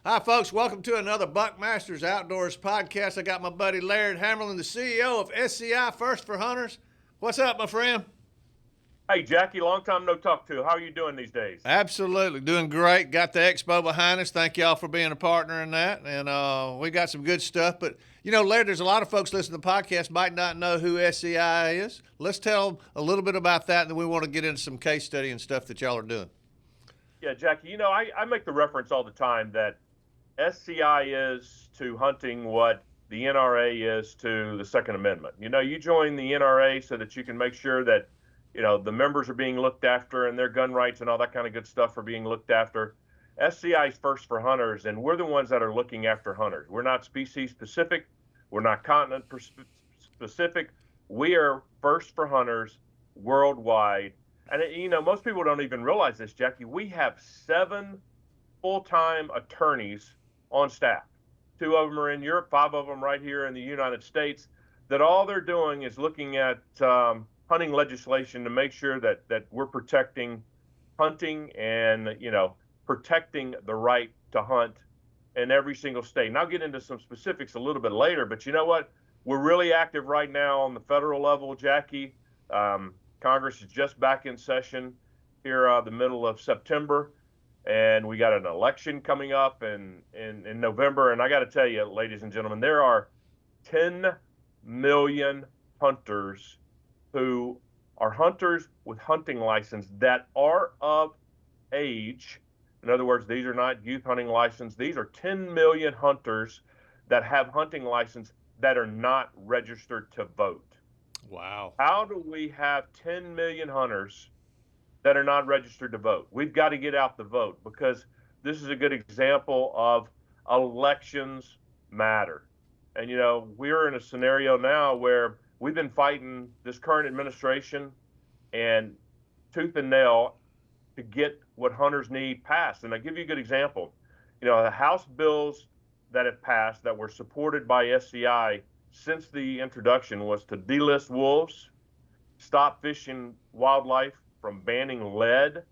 Hi, folks. Welcome to another Buckmasters Outdoors podcast. I got my buddy Laird Hamberlin, the CEO of SCI First for Hunters. What's up, my friend? Hey, Jackie, long time no talk to. How are you doing these days? Absolutely. Doing great. Got the expo behind us. Thank y'all for being a partner in that. And we got some good stuff. But, you know, Laird, there's a lot of folks listening to the podcast might not know who SCI is. Let's tell them a little bit about that, and then we want to get into some case study and stuff that y'all are doing. Yeah, Jackie, I make the reference all the time that SCI is to hunting what the NRA is to the Second Amendment. You join the NRA so that you can make sure that, the members are being looked after and their gun rights and all that kind of good stuff are being looked after. SCI is First for Hunters, and we're the ones that are looking after hunters. We're not species specific. We're not continent specific. We are First for Hunters worldwide. And, most people don't even realize this, Jackie. We have 7 full-time attorneys on staff. 2 of them are in Europe, 5 of them right here in the United States, that all they're doing is looking at hunting legislation to make sure that we're protecting hunting and, protecting the right to hunt in every single state. And I'll get into some specifics a little bit later, but you know what? We're really active right now on the federal level, Jackie. Congress is just back in session here the middle of September. And we got an election coming up in November. And I got to tell you, ladies and gentlemen, there are 10 million hunters who are hunters with hunting license that are of age. In other words, these are not youth hunting license. These are 10 million hunters that have hunting license that are not registered to vote. Wow. How do we have 10 million hunters that are not registered to vote? We've got to get out the vote, because this is a good example of elections matter. And, we're in a scenario now where we've been fighting this current administration and tooth and nail to get what hunters need passed. And I'll give you a good example. The House bills that have passed that were supported by SCI since the introduction was to delist wolves, stop fishing wildlife from banning lead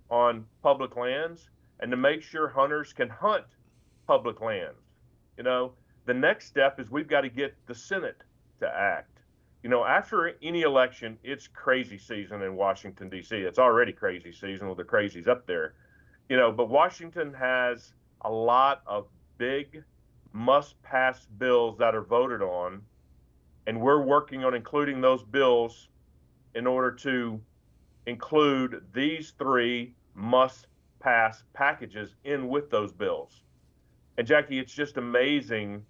on public lands, and to make sure hunters can hunt public lands. The next step is we've got to get the Senate to act. After any election, it's crazy season in Washington, D.C. It's already crazy season with the crazies up there. But Washington has a lot of big must-pass bills that are voted on, and we're working on including those bills in order to include these 3 must-pass packages in with those bills. And Jackie, it's just amazing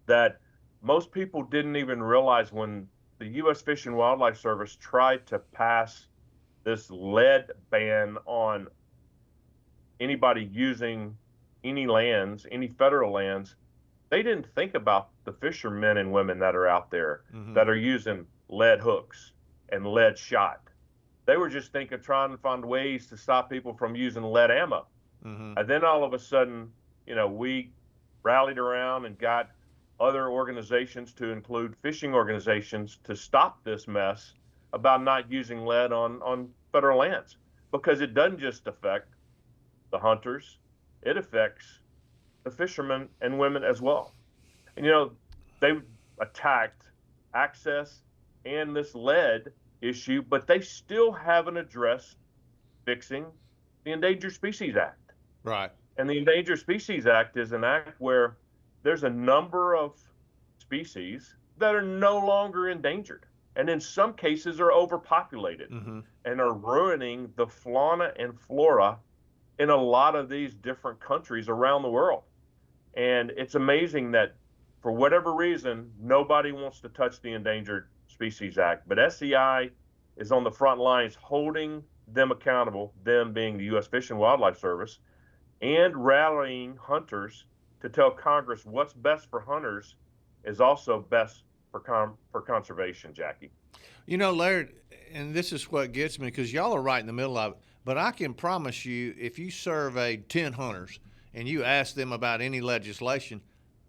that most people didn't even realize when the U.S. Fish and Wildlife Service tried to pass this lead ban on anybody using any lands, any federal lands, they didn't think about the fishermen and women that are out there that are using lead hooks and lead shot. They were just trying to find ways to stop people from using lead ammo. And then all of a sudden, we rallied around and got other organizations, to include fishing organizations, to stop this mess about not using lead on federal lands, because it doesn't just affect the hunters, it affects the fishermen and women as well. And, they attacked access and this lead issue, but they still haven't addressed fixing the Endangered Species Act. Right. And the Endangered Species Act is an act where there's a number of species that are no longer endangered, and in some cases are overpopulated and are ruining the fauna and flora in a lot of these different countries around the world. And it's amazing that for whatever reason, nobody wants to touch the Endangered Species Act, but SCI is on the front lines holding them accountable, them being the U.S. Fish and Wildlife Service, and rallying hunters to tell Congress what's best for hunters is also best for conservation, Jackie. Laird, and this is what gets me, because y'all are right in the middle of it, but I can promise you, if you surveyed 10 hunters and you ask them about any legislation,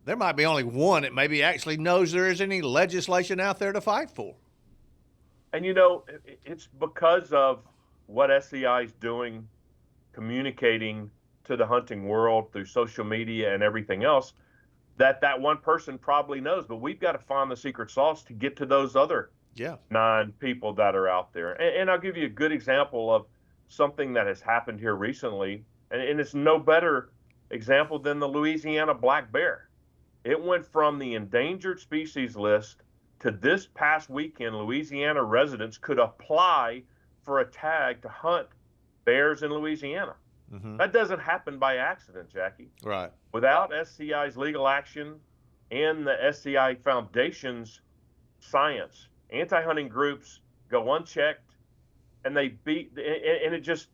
there might be only one that maybe actually knows there is any legislation out there to fight for. And it's because of what SCI is doing, communicating to the hunting world through social media and everything else that one person probably knows. But we've got to find the secret sauce to get to those other 9 people that are out there. And I'll give you a good example of something that has happened here recently, and it's no better example than the Louisiana black bear. It went from the endangered species list to this past weekend, Louisiana residents could apply for a tag to hunt bears in Louisiana. Mm-hmm. That doesn't happen by accident, Jackie. Right. Without SCI's legal action and the SCI Foundation's science, anti-hunting groups go unchecked, and they just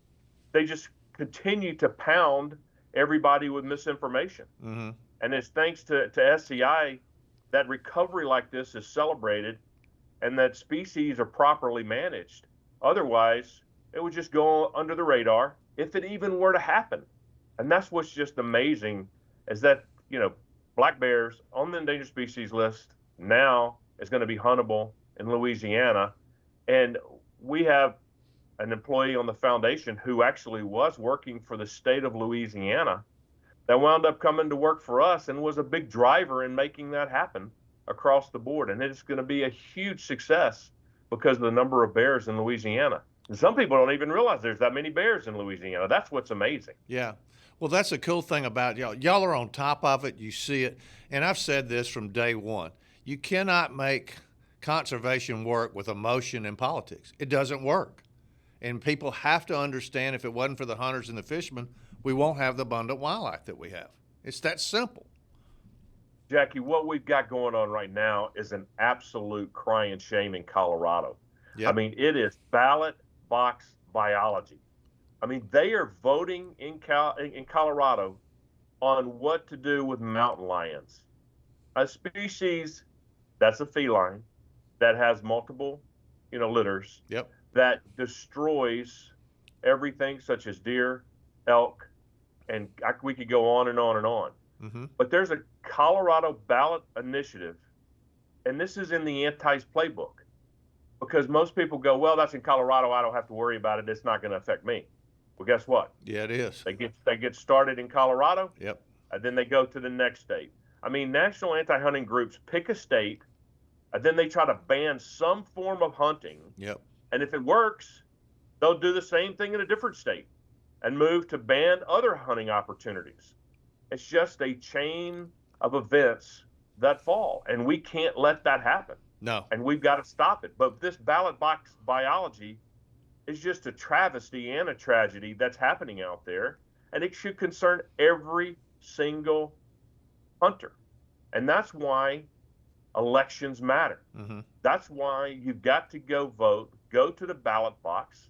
continue to pound everybody with misinformation. Mm-hmm. And it's thanks to SCI that recovery like this is celebrated and that species are properly managed. Otherwise, it would just go under the radar if it even were to happen. And that's what's just amazing is that, black bears on the endangered species list now is going to be huntable in Louisiana. And we have an employee on the foundation who actually was working for the state of Louisiana that wound up coming to work for us and was a big driver in making that happen across the board. And it's going to be a huge success because of the number of bears in Louisiana. And some people don't even realize there's that many bears in Louisiana. That's what's amazing. Yeah. Well, that's the cool thing about y'all. Y'all are on top of it. You see it. And I've said this from day one. You cannot make conservation work with emotion and politics. It doesn't work. And people have to understand if it wasn't for the hunters and the fishermen, we won't have the abundant wildlife that we have. It's that simple. Jackie, what we've got going on right now is an absolute crying shame in Colorado. Yep. I mean, it is ballot box biology. I mean, they are voting in Colorado on what to do with mountain lions, a species that's a feline that has multiple, litters. Yep. That destroys everything such as deer, elk, and we could go on and on and on. Mm-hmm. But there's a Colorado ballot initiative, and this is in the anti's playbook, because most people go, well, that's in Colorado, I don't have to worry about it, it's not going to affect me. Well, guess what? Yeah, it is. They get started in Colorado, yep, and then they go to the next state. I mean, national anti-hunting groups pick a state, and then they try to ban some form of hunting. Yep. And if it works, they'll do the same thing in a different state and move to ban other hunting opportunities. It's just a chain of events that fall, and we can't let that happen. No. And we've got to stop it. But this ballot box biology is just a travesty and a tragedy that's happening out there, and it should concern every single hunter. And that's why elections matter. Mm-hmm. That's why you've got to go vote, go to the ballot box,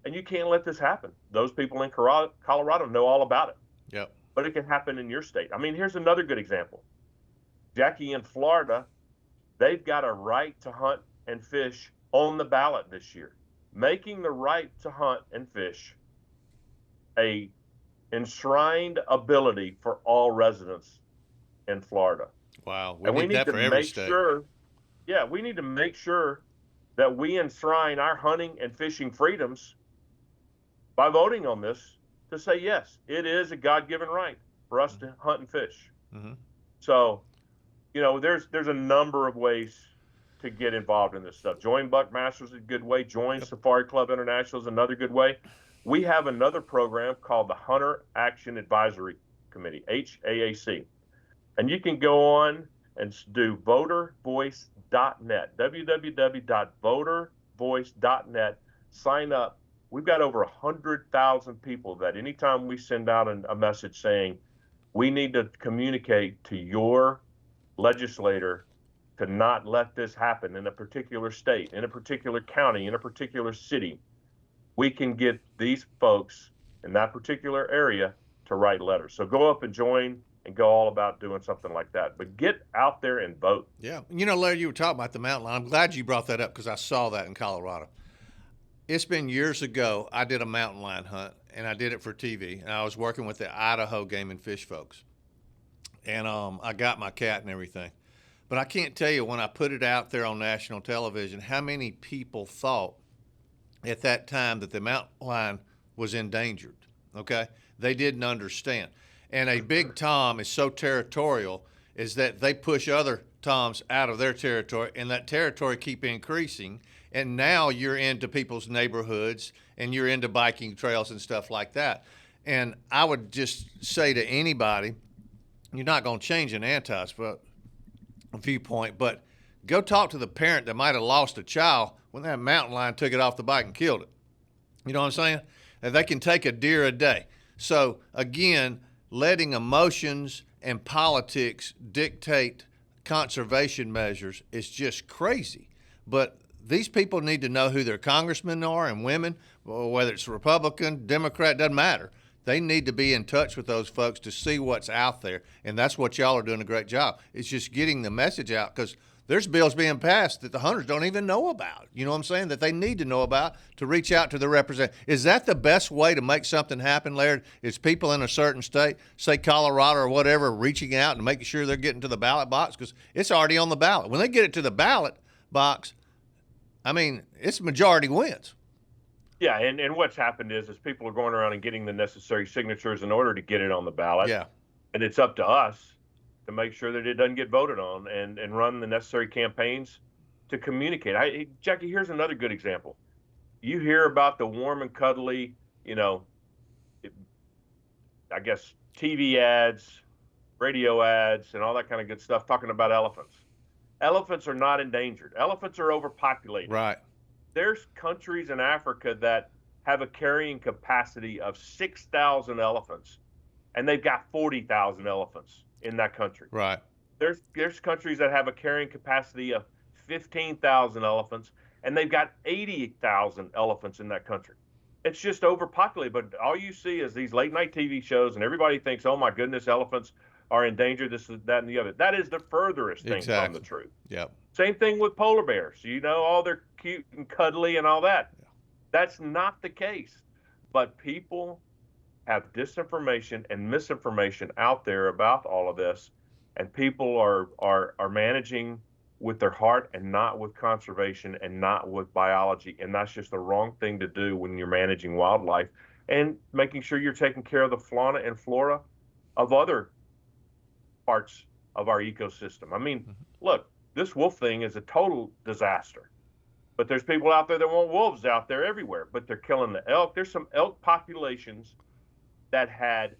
and you can't let this happen. Those people in Colorado know all about it. Yep. But it can happen in your state. I mean, here's another good example. Jackie, in Florida, they've got a right to hunt and fish on the ballot this year, making the right to hunt and fish a enshrined ability for all residents in Florida. Wow, we need that to for every make state. sure. Yeah, we need to make sure that we enshrine our hunting and fishing freedoms by voting on this to say yes, it is a God-given right for us to hunt and fish. Mm-hmm. So, there's a number of ways to get involved in this stuff. Join Buckmasters is a good way. Join Safari Club International is another good way. We have another program called the Hunter Action Advisory Committee, HAAC. And you can go on and do votervoice.net, www.votervoice.net. Sign up. We've got over 100,000 people that anytime we send out a message saying we need to communicate to your legislator to not let this happen in a particular state, in a particular county, in a particular city, we can get these folks in that particular area to write letters. So go up and join and go all about doing something like that. But get out there and vote. Yeah. Larry, you were talking about the mountain lion. I'm glad you brought that up because I saw that in Colorado. It's been years ago, I did a mountain lion hunt, and I did it for TV. And I was working with the Idaho Game and Fish folks. And I got my cat and everything. But I can't tell you when I put it out there on national television how many people thought at that time that the mountain lion was endangered. Okay? they didn't understand. And a big Tom is so territorial is that they push other Toms out of their territory, and that territory keep increasing. And now you're into people's neighborhoods and you're into biking trails and stuff like that. And I would just say to anybody, you're not going to change an viewpoint, but go talk to the parent that might have lost a child when that mountain lion took it off the bike and killed it. You know what I'm saying? And they can take a deer a day. So again, letting emotions and politics dictate conservation measures is just crazy. But these people need to know who their congressmen are and women, whether it's Republican, Democrat, doesn't matter. They need to be in touch with those folks to see what's out there. And that's what y'all are doing a great job. It's just getting the message out, because there's bills being passed that the hunters don't even know about. You know what I'm saying? That they need to know about to reach out to their representatives. Is that the best way to make something happen, Laird? Is people in a certain state, say Colorado or whatever, reaching out and making sure they're getting to the ballot box? Because it's already on the ballot. When they get it to the ballot box, I mean, it's majority wins. Yeah, and what's happened is people are going around and getting the necessary signatures in order to get it on the ballot. Yeah. And it's up to us to make sure that it doesn't get voted on and run the necessary campaigns to communicate. Jackie, here's another good example. You hear about the warm and cuddly, I guess, TV ads, radio ads, and all that kind of good stuff talking about elephants. Elephants are not endangered. Elephants are overpopulated. Right. There's countries in Africa that have a carrying capacity of 6,000 elephants, and they've got 40,000 elephants in that country. Right. There's countries that have a carrying capacity of 15,000 elephants, and they've got 80,000 elephants in that country. It's just overpopulated. But all you see is these late night TV shows, and everybody thinks, oh my goodness, elephants are endangered, this, that, and the other. That is the furthest thing from the truth. Yep. Same thing with polar bears. All they're cute and cuddly and all that. Yeah. That's not the case. But people have disinformation and misinformation out there about all of this, and people are managing with their heart and not with conservation and not with biology, and that's just the wrong thing to do when you're managing wildlife and making sure you're taking care of the fauna and flora of other parts of our ecosystem. I mean, look, this wolf thing is a total disaster, but there's people out there that want wolves out there everywhere, but they're killing the elk. There's some elk populations that had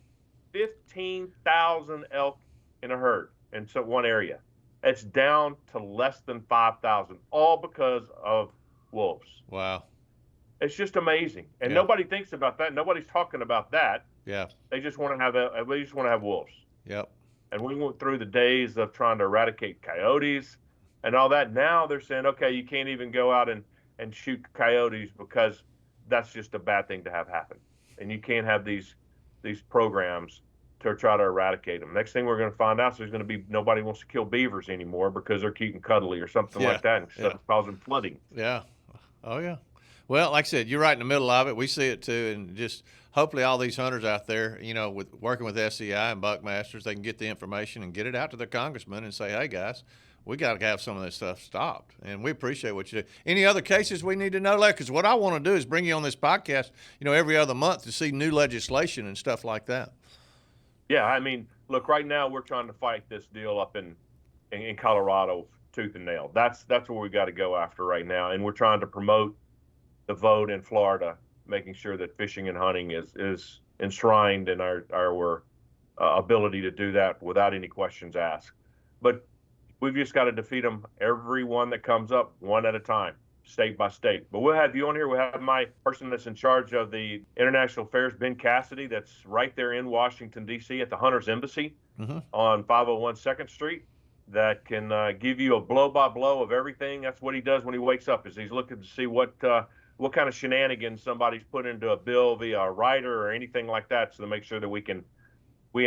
15,000 elk in a herd in one area. It's down to less than 5,000, all because of wolves. Wow. It's just amazing. And nobody thinks about that. Nobody's talking about that. Yeah. They just want to have wolves. Yep. And we went through the days of trying to eradicate coyotes and all that. Now they're saying, okay, you can't even go out and shoot coyotes because that's just a bad thing to have happen. And you can't have these programs to try to eradicate them. Next thing we're going to find out is there's going to be nobody wants to kill beavers anymore because they're cute and cuddly or something like that, instead of causing flooding. Yeah. Oh, yeah. Well, like I said, you're right in the middle of it. We see it too, and just hopefully all these hunters out there, with working with SCI and Buckmasters, they can get the information and get it out to their congressmen and say, hey, guys, we got to have some of this stuff stopped, and we appreciate what you do. Any other cases we need to know, Larry? Because what I want to do is bring you on this podcast, every other month to see new legislation and stuff like that. Yeah, I mean, look, right now we're trying to fight this deal up in Colorado tooth and nail. That's where we got to go after right now, and we're trying to promote the vote in Florida, making sure that fishing and hunting is enshrined in our ability to do that without any questions asked. But we've just got to defeat them, every one that comes up, one at a time, state by state. But we'll have you on here. We'll have my person that's in charge of the International Affairs, Ben Cassidy, that's right there in Washington, D.C. at the Hunters Embassy on 501 2nd Street, that can give you a blow-by-blow of everything. That's what he does when he wakes up, is he's looking to see what kind of shenanigans somebody's put into a bill via a writer or anything like that, so to make sure that we and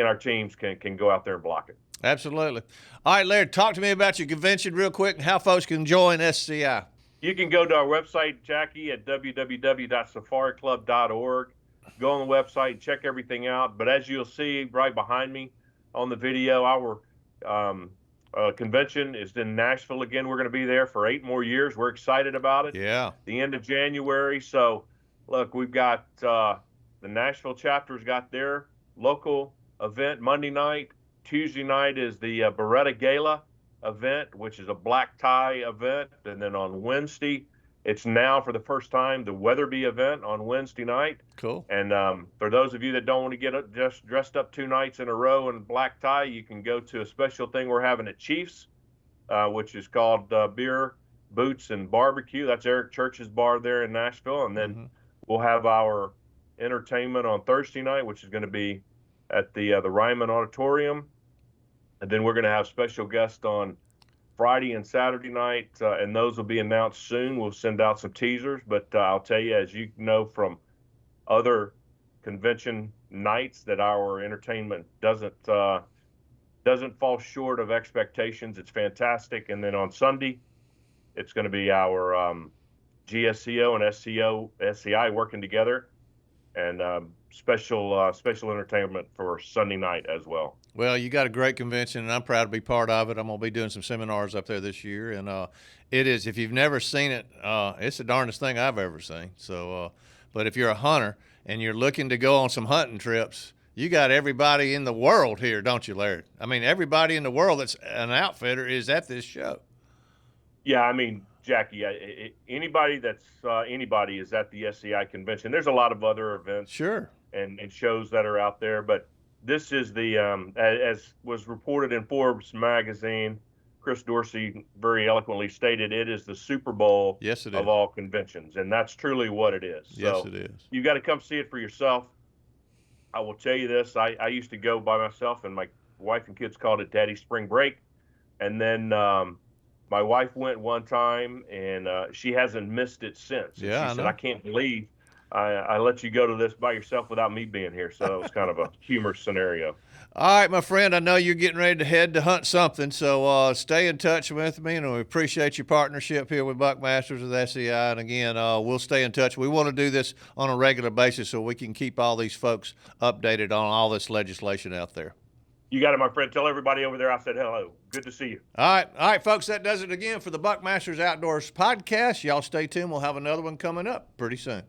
our teams can go out there and block it. Absolutely. All right, Laird, talk to me about your convention real quick and how folks can join SCI. You can go to our website, Jackie, at www.safariclub.org. Go on the website and check everything out. But as you'll see right behind me on the video, our convention is in Nashville again. We're going to be there for 8 more years. We're excited about it. Yeah. The end of January. So, look, we've got The Nashville chapter's got their local event Monday night. Tuesday night is the Beretta Gala event, which is a black tie event. And then on Wednesday, it's now for the first time the Weatherby event on Wednesday night. Cool. And for those of you that don't want to get just dressed up 2 nights in a row in black tie, you can go to a special thing we're having at Chiefs, which is called Beer, Boots, and Barbecue. That's Eric Church's bar there in Nashville. And then we'll have our entertainment on Thursday night, which is going to be at the Ryman Auditorium. And then we're going to have special guests on Friday and Saturday night, and those will be announced soon. We'll send out some teasers, but I'll tell you, as you know from other convention nights, that our entertainment doesn't fall short of expectations. It's fantastic. And then on Sunday, it's going to be our GSCO and SCI working together, and special entertainment for Sunday night as well. Well, you got a great convention, and I'm proud to be part of it. I'm going to be doing some seminars up there this year, and it is, if you've never seen it, it's the darndest thing I've ever seen. So, but if you're a hunter and you're looking to go on some hunting trips, you got everybody in the world here, don't you, Laird? I mean, everybody in the world that's an outfitter is at this show. Yeah, I mean, Jackie, anybody that's anybody is at the SCI convention. There's a lot of other events, sure, and shows that are out there, but this is the as was reported in Forbes magazine. Chris Dorsey very eloquently stated, it is the Super Bowl of all conventions, and that's truly what it is. Yes, so it is. You got to come see it for yourself. I will tell you this: I used to go by myself, and my wife and kids called it Daddy's Spring Break, and then my wife went one time, and she hasn't missed it since. And yeah, she said, I can't believe I let you go to this by yourself without me being here. So it was kind of a humorous scenario. All right, my friend, I know you're getting ready to head to hunt something, so stay in touch with me, and we appreciate your partnership here with Buckmasters with SCI. And again, we'll stay in touch. We want to do this on a regular basis so we can keep all these folks updated on all this legislation out there. You got it, my friend. Tell everybody over there I said hello. Good to see you. All right, folks, that does it again for the Buckmasters Outdoors podcast. Y'all stay tuned. We'll have another one coming up pretty soon.